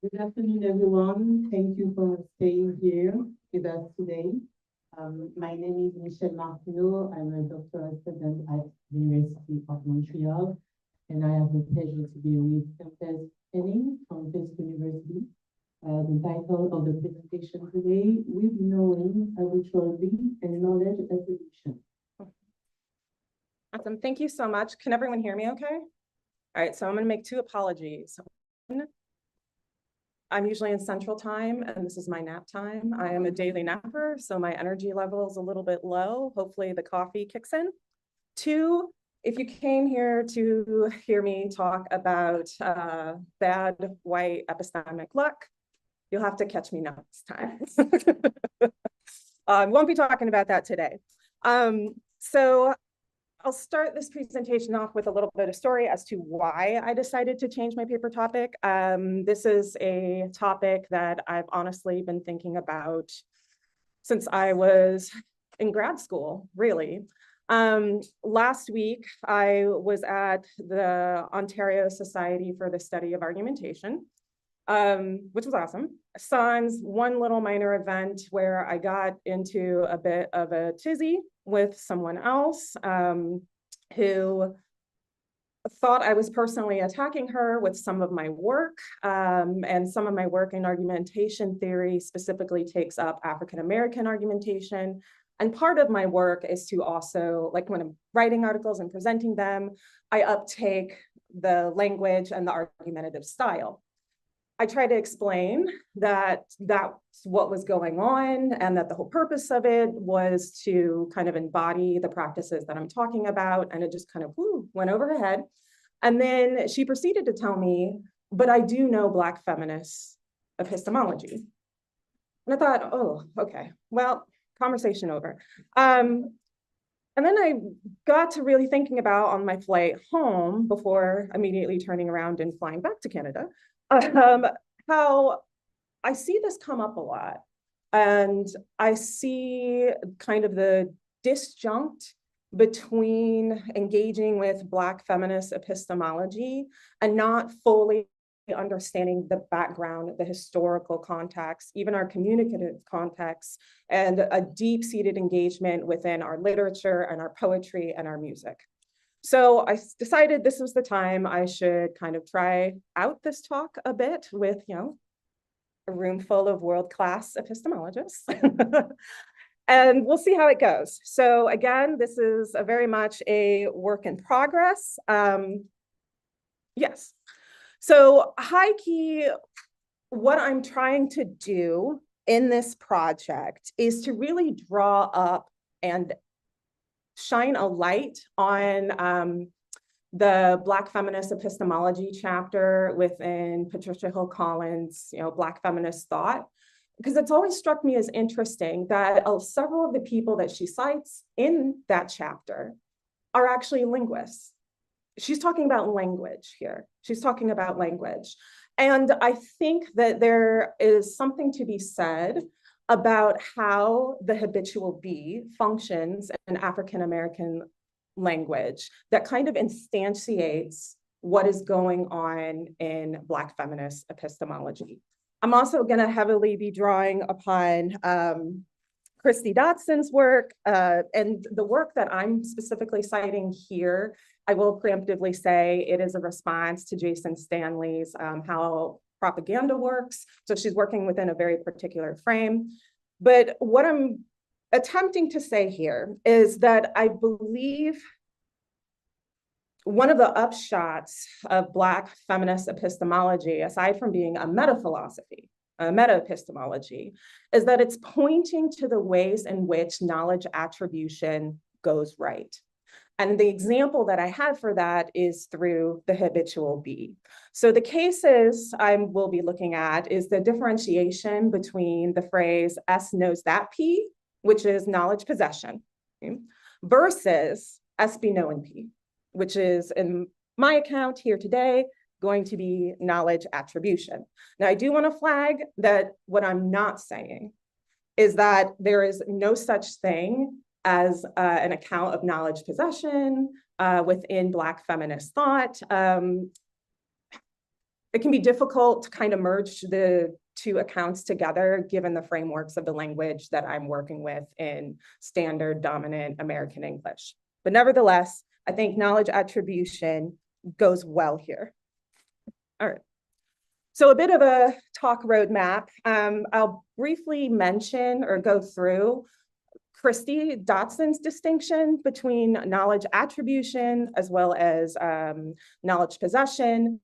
Good afternoon, everyone. Thank you for staying here with us today. My name is Michelle Martineau. I'm a doctoral student at the University of Montreal, and I have the pleasure to be with Tempest Henning from Fisk University. The title of the presentation today, With Knowing Arbitrary and Knowledge Attribution. Awesome. Thank you so much. Can everyone hear me okay? All right, so I'm going to make two apologies. One, I'm usually in Central Time, and this is my nap time. I am a daily napper, so my energy level is a little bit low. Hopefully the coffee kicks in. Two, if you came here to hear me talk about bad white epistemic luck, you'll have to catch me next time. Won't be talking about that today. So I'll start this presentation off with a little bit of story as to why I decided to change my paper topic. This is a topic that I've honestly been thinking about since I was in grad school, really. Last week, I was at the Ontario Society for the Study of Argumentation, which was awesome. Sans one little minor event where I got into a bit of a tizzy with someone else who thought I was personally attacking her with some of my work, and some of my work in argumentation theory specifically takes up African-American argumentation. And part of my work is to also, like when I'm writing articles and presenting them, I uptake the language and the argumentative style. I try to explain that that's what was going on and that the whole purpose of it was to kind of embody the practices that I'm talking about. And it just kind of went over her head. And then she proceeded to tell me, but I do know Black feminist epistemology. And I thought, oh, okay, well, conversation over. And then I got to really thinking about on my flight home before immediately turning around and flying back to Canada, how I see this come up a lot. And I see kind of the disjunct between engaging with Black feminist epistemology and not fully understanding the background, the historical context, even our communicative context, and a deep-seated engagement within our literature and our poetry and our music. So I decided this was the time I should kind of try out this talk a bit with, a room full of world-class epistemologists. And we'll see how it goes. So again, this is very much a work in progress. Yes. So high key, what I'm trying to do in this project is to really draw up and shine a light on the Black feminist epistemology chapter within Patricia Hill Collins' Black feminist thought, because it's always struck me as interesting that several of the people that she cites in that chapter are actually linguists. She's talking about language here. She's talking about language. And I think that there is something to be said about how the habitual be functions in African-American language that kind of instantiates what is going on in Black feminist epistemology. I'm also going to heavily be drawing upon Christy Dodson's work, and the work that I'm specifically citing here, I will preemptively say it is a response to Jason Stanley's How Propaganda Works. So she's working within a very particular frame. But what I'm attempting to say here is that I believe one of the upshots of Black feminist epistemology, aside from being a meta-philosophy, a meta-epistemology, is that it's pointing to the ways in which knowledge attribution goes right. And the example that I have for that is through the habitual be. So the cases I will be looking at is the differentiation between the phrase S knows that P, which is knowledge possession, okay, versus S be knowing P, which is in my account here today, going to be knowledge attribution. Now, I do want to flag that what I'm not saying is that there is no such thing as an account of knowledge possession within Black feminist thought. it can be difficult to kind of merge the two accounts together, given the frameworks of the language that I'm working with in standard dominant American English. But nevertheless, I think knowledge attribution goes well here. All right. So a bit of a talk roadmap. I'll briefly mention or go through Christy Dotson's distinction between knowledge attribution as well as knowledge possession.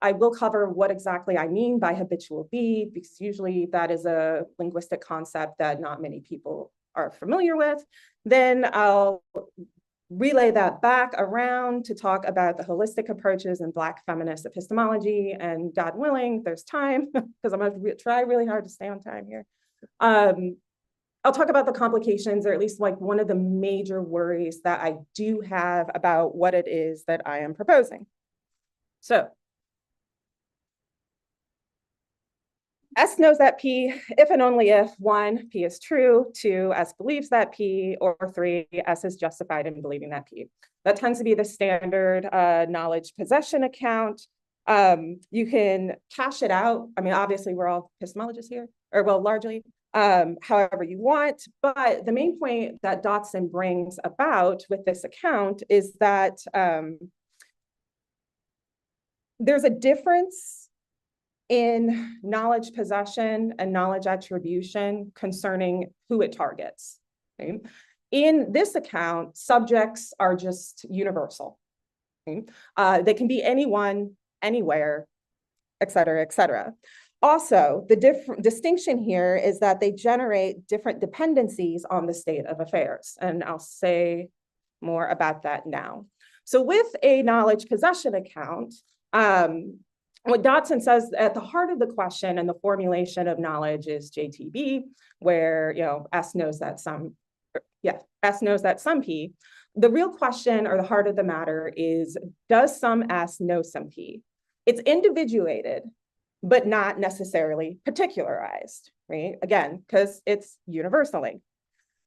I will cover what exactly I mean by habitual be, because usually that is a linguistic concept that not many people are familiar with. Then I'll relay that back around to talk about the holistic approaches in Black feminist epistemology, and God willing, there's time, because I'm going to try really hard to stay on time here. I'll talk about the complications, or at least like one of the major worries that I do have about what it is that I am proposing. So, S knows that P if and only if, 1, P is true, 2, S believes that P, or 3, S is justified in believing that P. That tends to be the standard knowledge possession account. You can cash it out. I mean, obviously we're all epistemologists here, or well, largely, however you want. But the main point that Dotson brings about with this account is that there's a difference in knowledge possession and knowledge attribution concerning who it targets. Okay? In this account, subjects are just universal. Okay? They can be anyone, anywhere, et cetera, et cetera. Also, the distinction here is that they generate different dependencies on the state of affairs. And I'll say more about that now. So with a knowledge possession account, what Dotson says at the heart of the question and the formulation of knowledge is JTB, where S knows that some P. The real question, or the heart of the matter, is does some S know some P? It's individuated, but not necessarily particularized, right? Again, because it's universally.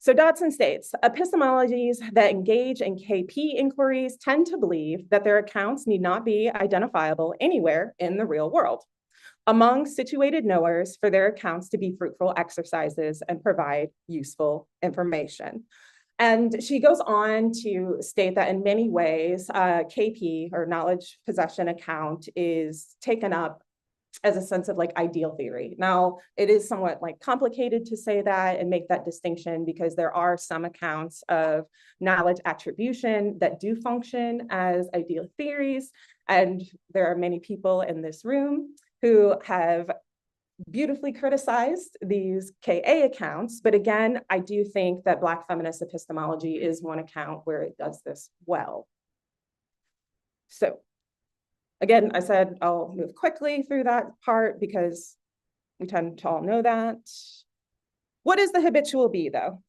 So Dotson states, epistemologies that engage in KP inquiries tend to believe that their accounts need not be identifiable anywhere in the real world among situated knowers for their accounts to be fruitful exercises and provide useful information. And she goes on to state that in many ways, KP, or knowledge possession account, is taken up as a sense of like ideal theory. Now, it is somewhat like complicated to say that and make that distinction, because there are some accounts of knowledge attribution that do function as ideal theories. And there are many people in this room who have beautifully criticized these KA accounts. But again, I do think that Black feminist epistemology is one account where it does this well. So, again, I said I'll move quickly through that part because we tend to all know that. What is the habitual be, though?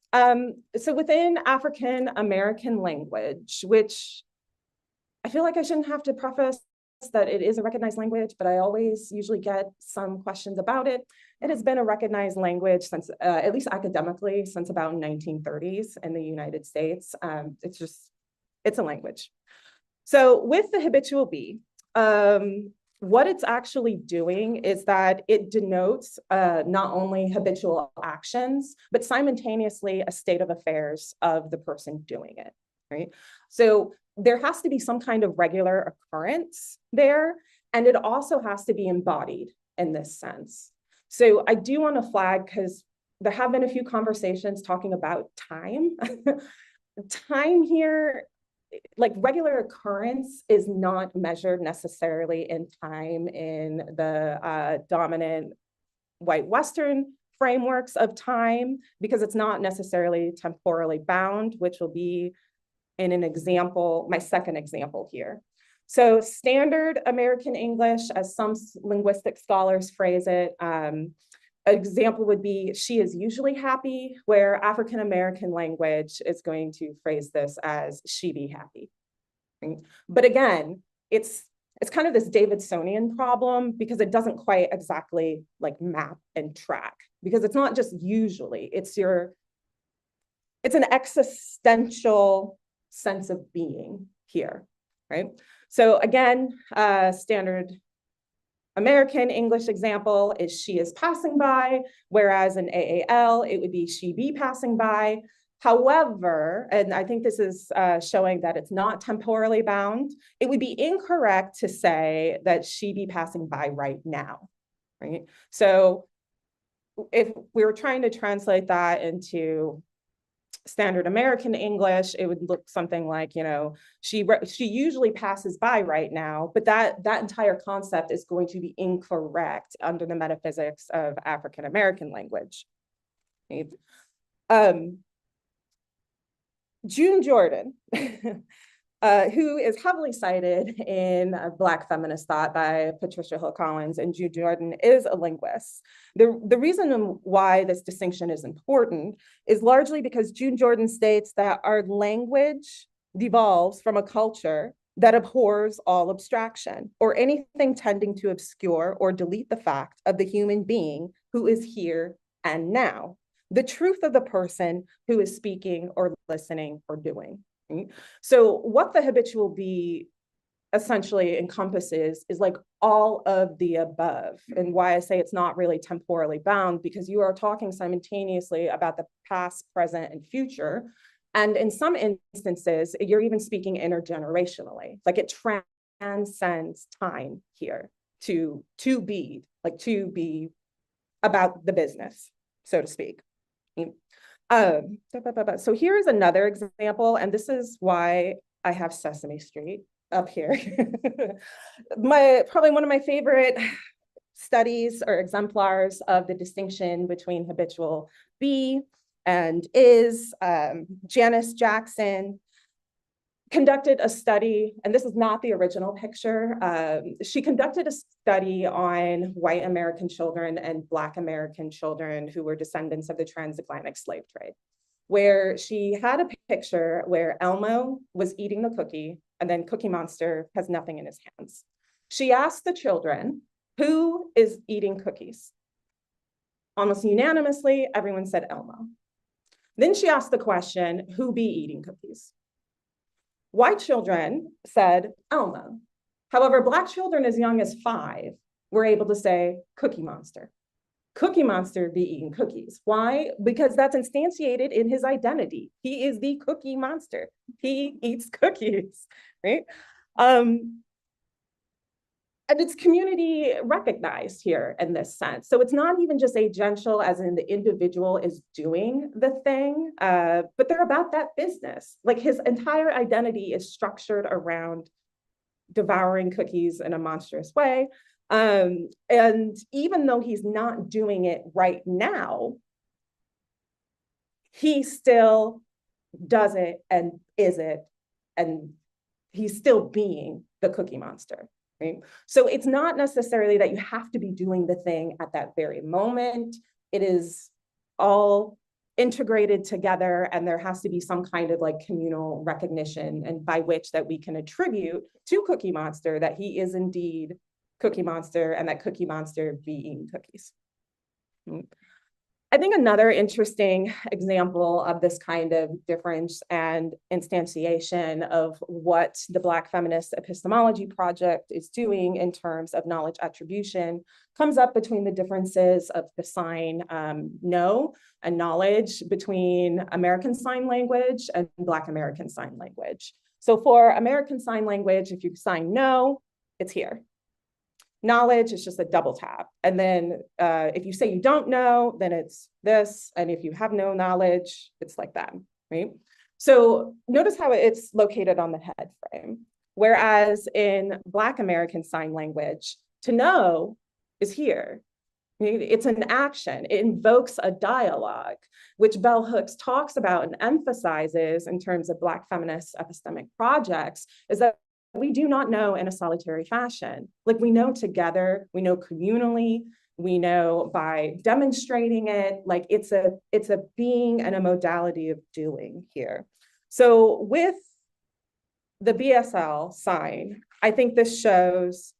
So within African American language, which I feel like I shouldn't have to preface that it is a recognized language, but I always usually get some questions about it. It has been a recognized language since, at least academically, since about 1930s in the United States. It's a language. So with the habitual be, what it's actually doing is that it denotes not only habitual actions, but simultaneously a state of affairs of the person doing it, right? So there has to be some kind of regular occurrence there, and it also has to be embodied in this sense. So I do want to flag, because there have been a few conversations talking about time. Time here, like regular occurrence, is not measured necessarily in time in the dominant white Western frameworks of time, because it's not necessarily temporally bound, which will be in an example, my second example here. So standard American English, as some linguistic scholars phrase it, an example would be, she is usually happy, where African American language is going to phrase this as she be happy. But again, it's kind of this Davidsonian problem, because it doesn't quite exactly like map and track, because it's not just usually, it's an existential sense of being here, right? So again, standard American English example is she is passing by, whereas in AAL, it would be she be passing by. However, and I think this is showing that it's not temporally bound, it would be incorrect to say that she be passing by right now, right? So if we were trying to translate that into standard American English, it would look something like, you know, she usually passes by right now, but that entire concept is going to be incorrect under the metaphysics of African American language. Okay. June Jordan, who is heavily cited in Black feminist thought by Patricia Hill Collins, and June Jordan is a linguist. The reason why this distinction is important is largely because June Jordan states that our language devolves from a culture that abhors all abstraction or anything tending to obscure or delete the fact of the human being who is here and now, the truth of the person who is speaking or listening or doing. Right? So what the habitual be essentially encompasses is like all of the above, and why I say it's not really temporally bound, because you are talking simultaneously about the past, present, and future. And in some instances, you're even speaking intergenerationally, like it transcends time here to be about the business, so to speak. So here's another example, and this is why I have Sesame Street up here. Probably one of my favorite studies or exemplars of the distinction between habitual be and is. Janice Jackson conducted a study, and this is not the original picture. She conducted a study on white American children and Black American children who were descendants of the transatlantic slave trade, where she had a picture where Elmo was eating the cookie and then Cookie Monster has nothing in his hands. She asked the children, who is eating cookies? Almost unanimously, everyone said Elmo. Then she asked the question, who be eating cookies? White children said Elmo. However, Black children as young as 5 were able to say Cookie Monster. Cookie Monster be eating cookies. Why? Because that's instantiated in his identity. He is the Cookie Monster. He eats cookies, right? And it's community recognized here in this sense. So it's not even just agential as in the individual is doing the thing, but they're about that business. Like his entire identity is structured around devouring cookies in a monstrous way. And even though he's not doing it right now, he still does it and is it, and he's still being the Cookie Monster. Right? So it's not necessarily that you have to be doing the thing at that very moment. It is all integrated together, and there has to be some kind of like communal recognition, and by which that we can attribute to Cookie Monster that he is indeed Cookie Monster and that Cookie Monster be eating cookies. I think another interesting example of this kind of difference and instantiation of what the Black Feminist Epistemology Project is doing in terms of knowledge attribution comes up between the differences of the sign know and knowledge between American Sign Language and Black American Sign Language. So for American Sign Language, if you sign no, it's here. Knowledge is just a double tap. And then if you say you don't know, then it's this. And if you have no knowledge, it's like that, right? So notice how it's located on the head frame. Whereas in Black American Sign Language, to know is here. It's an action. It invokes a dialogue, which Bell Hooks talks about and emphasizes in terms of Black feminist epistemic projects, is that we do not know in a solitary fashion. Like we know together, we know communally, we know by demonstrating it, like it's a being and a modality of doing here. So with the BSL sign, I think this shows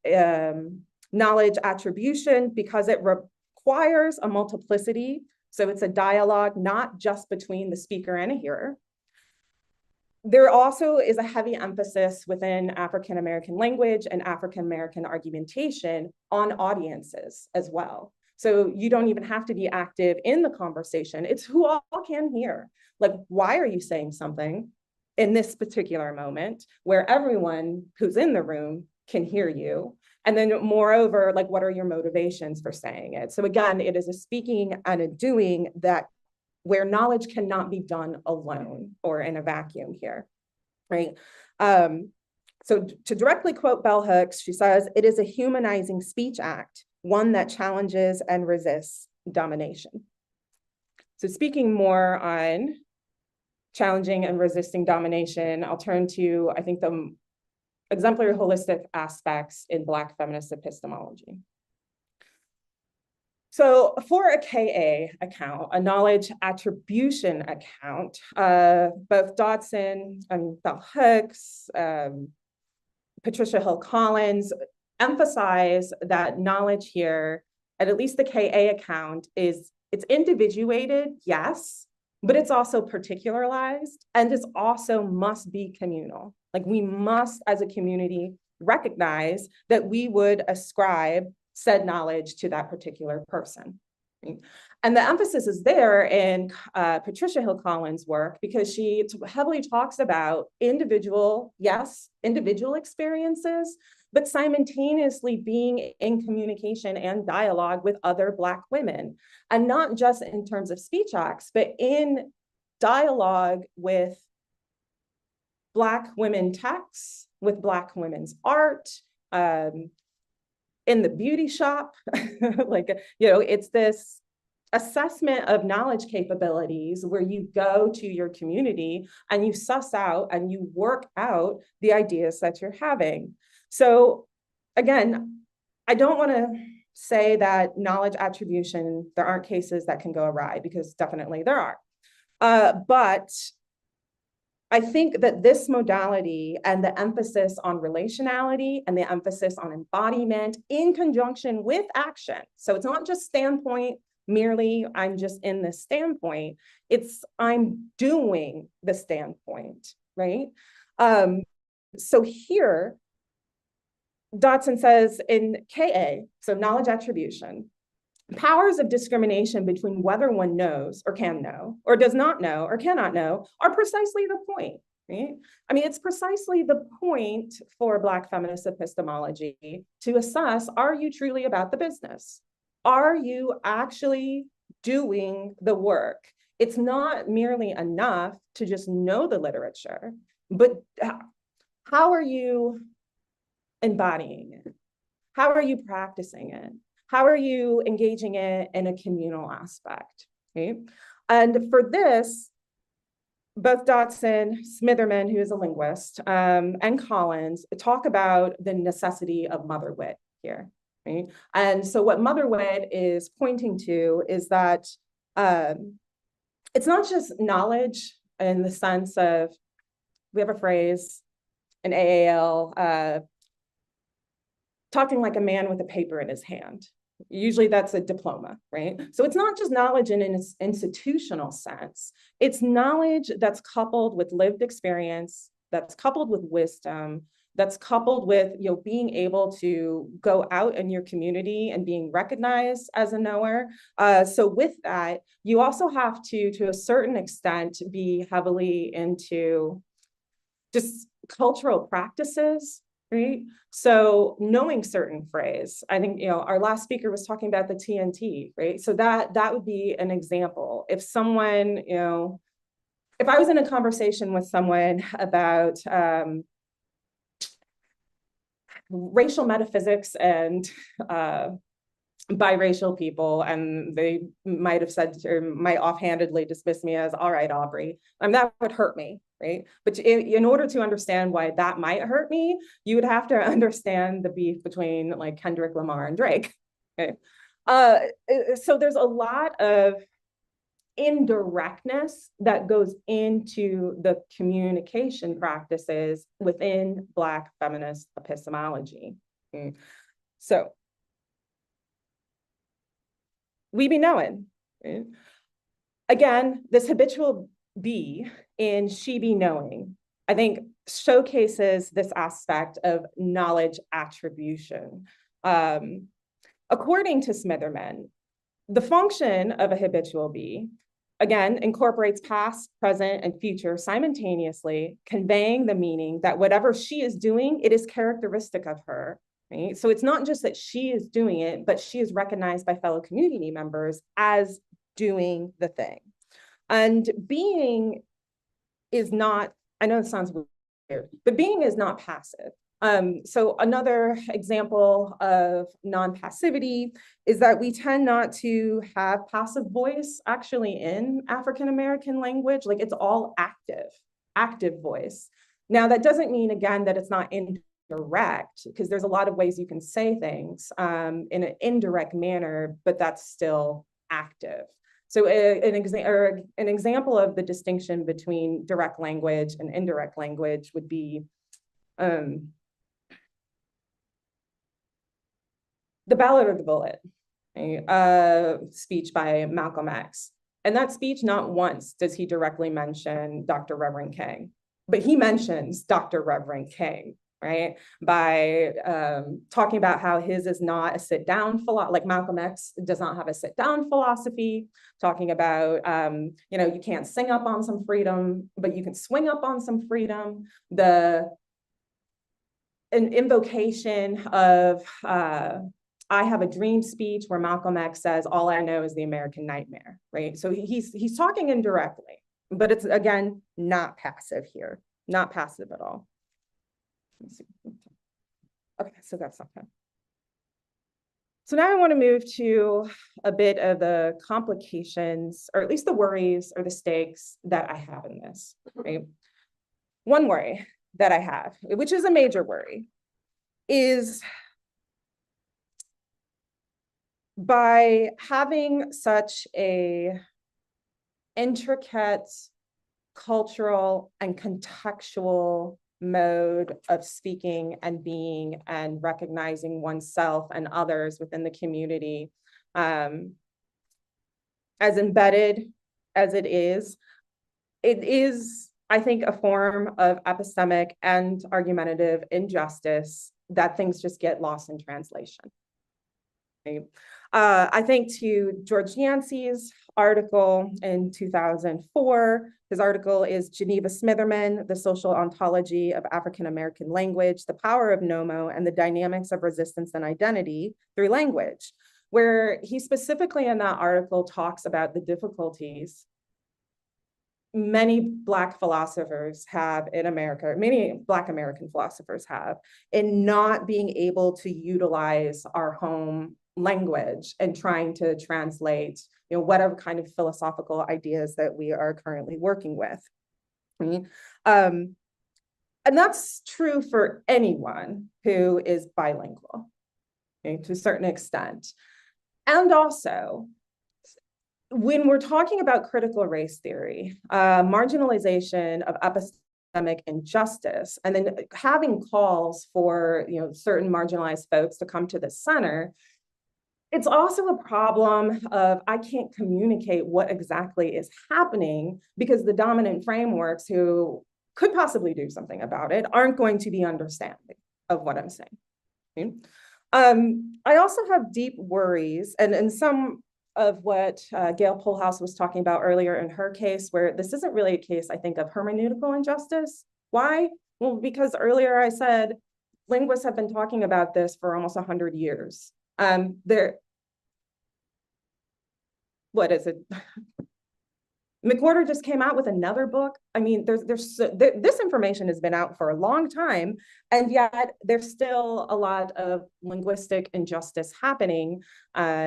knowledge attribution because it requires a multiplicity. So it's a dialogue, not just between the speaker and a hearer. There also is a heavy emphasis within African-American language and African-American argumentation on audiences as well. So you don't even have to be active in the conversation. It's who all can hear. Like, why are you saying something in this particular moment where everyone who's in the room can hear you? And then moreover, like, what are your motivations for saying it? So again, it is a speaking and a doing that where knowledge cannot be done alone or in a vacuum here, right? So to directly quote Bell Hooks, she says, "It is a humanizing speech act, one that challenges and resists domination." So speaking more on challenging and resisting domination, I'll turn to, I think, the exemplary holistic aspects in Black feminist epistemology. So for a KA account, a knowledge attribution account, both Dodson and Bell Hooks, Patricia Hill Collins emphasize that knowledge here, at least the KA account, it's individuated, yes, but it's also particularized, and it's also must be communal. Like, we must, as a community, recognize that we would ascribe said knowledge to that particular person. And the emphasis is there in Patricia Hill Collins' work, because she heavily talks about individual experiences, but simultaneously being in communication and dialogue with other Black women. And not just in terms of speech acts, but in dialogue with Black women texts, with Black women's art, in the beauty shop. Like, it's this assessment of knowledge capabilities where you go to your community and you suss out and you work out the ideas that you're having. So again, I don't want to say that knowledge attribution, there aren't cases that can go awry, because definitely there are. But I think that this modality and the emphasis on relationality and the emphasis on embodiment in conjunction with action. So it's not just standpoint, merely I'm just in this standpoint, it's I'm doing the standpoint, right? So here, Dodson says in KA, so knowledge attribution, powers of discrimination between whether one knows or can know, or does not know or cannot know, are precisely the point, right? I mean, it's precisely the point for Black feminist epistemology to assess, are you truly about the business? Are you actually doing the work? It's not merely enough to just know the literature, but how are you embodying it? How are you practicing it? How are you engaging it in a communal aspect, right? And for this, both Dodson, Smitherman, who is a linguist, and Collins talk about the necessity of motherwit here, right? And so what motherwit is pointing to is that it's not just knowledge in the sense of, we have a phrase in AAL, talking like a man with a paper in his hand. Usually that's a diploma, right? So it's not just knowledge in an institutional sense. It's knowledge that's coupled with lived experience, that's coupled with wisdom, that's coupled with being able to go out in your community and being recognized as a knower. So with that, you also have to a certain extent, be heavily into just cultural practices, right? So knowing certain phrase, I think, our last speaker was talking about the TNT, right? So that would be an example. If someone, if I was in a conversation with someone about racial metaphysics and biracial people, and they might have said, or might offhandedly dismiss me as, all right, Aubrey, that would hurt me, right? But in order to understand why that might hurt me, you would have to understand the beef between like Kendrick Lamar and Drake, okay? So there's a lot of indirectness that goes into the communication practices within Black feminist epistemology. Okay? So we be knowing, right? Again, this habitual be in she be knowing. I think showcases this aspect of knowledge attribution. According to Smitherman, the function of a habitual be, again, incorporates past, present, and future simultaneously, conveying the meaning that whatever she is doing, it is characteristic of her. Right? So it's not just that she is doing it, but she is recognized by fellow community members as doing the thing. And being is not, I know it sounds weird, but being is not passive. So another example of non-passivity is that we tend not to have passive voice actually in African-American language. Like, it's all active voice. Now, that doesn't mean, again, that it's not indirect, because there's a lot of ways you can say things in an indirect manner, but that's still active. So an example of the distinction between direct language and indirect language would be The Ballad of the Bullet, speech by Malcolm X. And that speech, not once does he directly mention Dr. Reverend King, but he mentions Dr. Reverend King, right? By talking about how his is not a sit-down philosophy, like Malcolm X does not have a sit-down philosophy, talking about, you can't sing up on some freedom, but you can swing up on some freedom. An invocation of I Have a Dream speech, where Malcolm X says, all I know is the American nightmare, right? So he's talking indirectly, but it's, again, not passive here, not passive at all. Let's see. Okay, so that's something. So now I want to move to a bit of the complications, or at least the worries or the stakes that I have in this, right? One worry that I have, which is a major worry, is by having such a intricate cultural and contextual mode of speaking and being and recognizing oneself and others within the community, as embedded as it is, I think, a form of epistemic and argumentative injustice that things just get lost in translation. Right? I think to George Yancey's article in 2004, his article is Geneva Smitherman, The Social Ontology of African-American Language, the Power of Nomo, and the Dynamics of Resistance and Identity Through Language, where he specifically in that article talks about the difficulties many Black philosophers have in America, many Black American philosophers have, in not being able to utilize our home language and trying to translate, whatever kind of philosophical ideas that we are currently working with. And that's true for anyone who is bilingual, to a certain extent. And also, when we're talking about critical race theory, marginalization of epistemic injustice, and then having calls for certain marginalized folks to come to the center, it's also a problem of I can't communicate what exactly is happening because the dominant frameworks who could possibly do something about it aren't going to be understanding of what I'm saying. Okay? I also have deep worries, and some of what Gail Polhouse was talking about earlier in her case, where this isn't really a case, I think, of hermeneutical injustice. Why? Well, because earlier I said linguists have been talking about this for almost 100 years. What is it? McWhorter just came out with another book. I mean, this information has been out for a long time, and yet there's still a lot of linguistic injustice happening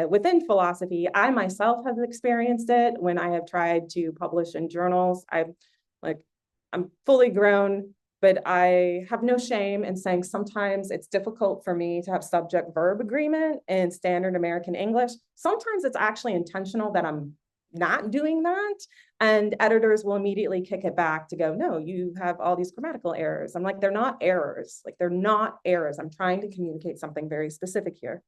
within philosophy. I myself have experienced it when I have tried to publish in journals. I'm fully grown, but I have no shame in saying sometimes it's difficult for me to have subject-verb agreement in standard American English. Sometimes it's actually intentional that I'm not doing that, and editors will immediately kick it back to go, no, you have all these grammatical errors. I'm like, they're not errors. Like, they're not errors. I'm trying to communicate something very specific here.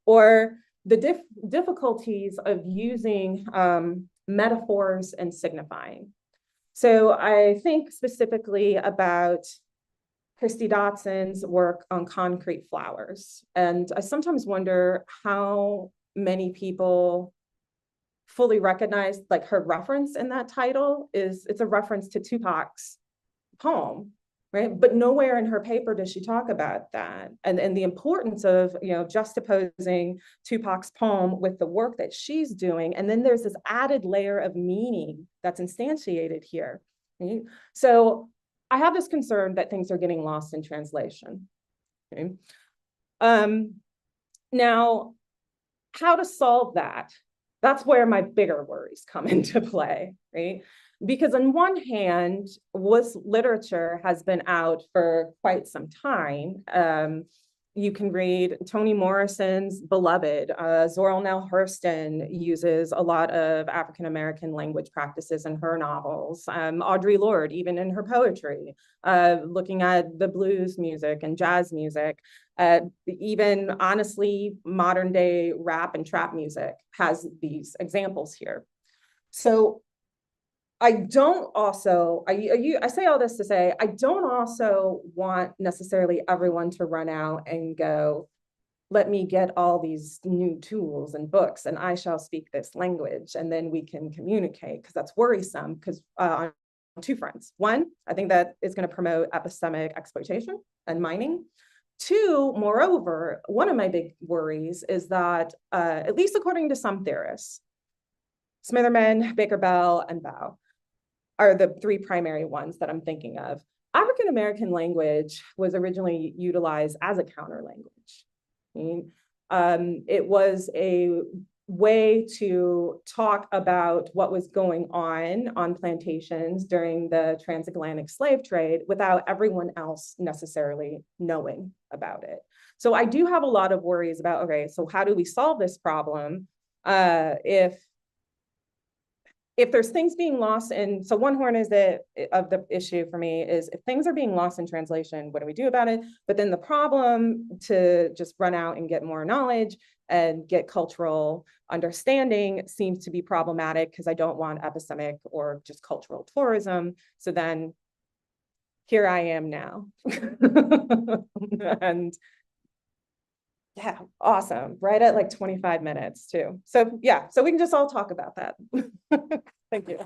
Or the difficulties of using metaphors and signifying. So I think specifically about Christy Dotson's work on concrete flowers. And I sometimes wonder how many people fully recognize like her reference in that title it's a reference to Tupac's poem, right? But nowhere in her paper does she talk about that and the importance of, you know, juxtaposing Tupac's poem with the work that she's doing. And then there's this added layer of meaning that's instantiated here, right? So I have this concern that things are getting lost in translation. Okay? Now, how to solve that? That's where my bigger worries come into play, right? Because on one hand, WUS literature has been out for quite some time. You can read Toni Morrison's Beloved. Zora Neale Hurston uses a lot of African-American language practices in her novels. Audre Lorde, even in her poetry, looking at the blues music and jazz music. Even honestly, modern day rap and trap music has these examples here. So I don't also, I say all this to say, I don't also want necessarily everyone to run out and go, let me get all these new tools and books and I shall speak this language and then we can communicate, because that's worrisome because on two fronts. One, I think that is going to promote epistemic exploitation and mining. Two, moreover, one of my big worries is that, at least according to some theorists, Smitherman, Baker-Bell, and Bao are the three primary ones that I'm thinking of. African-American language was originally utilized as a counter language. It was a way to talk about what was going on plantations during the transatlantic slave trade without everyone else necessarily knowing about it. So I do have a lot of worries about, okay, so how do we solve this problem if there's things being lost in, so one horn is of the issue for me is if things are being lost in translation, what do we do about it? But then the problem to just run out and get more knowledge and get cultural understanding seems to be problematic because I don't want epistemic or just cultural tourism. So then here I am now. And yeah, awesome. Right at like 25 minutes too. So yeah, so we can just all talk about that. Thank you.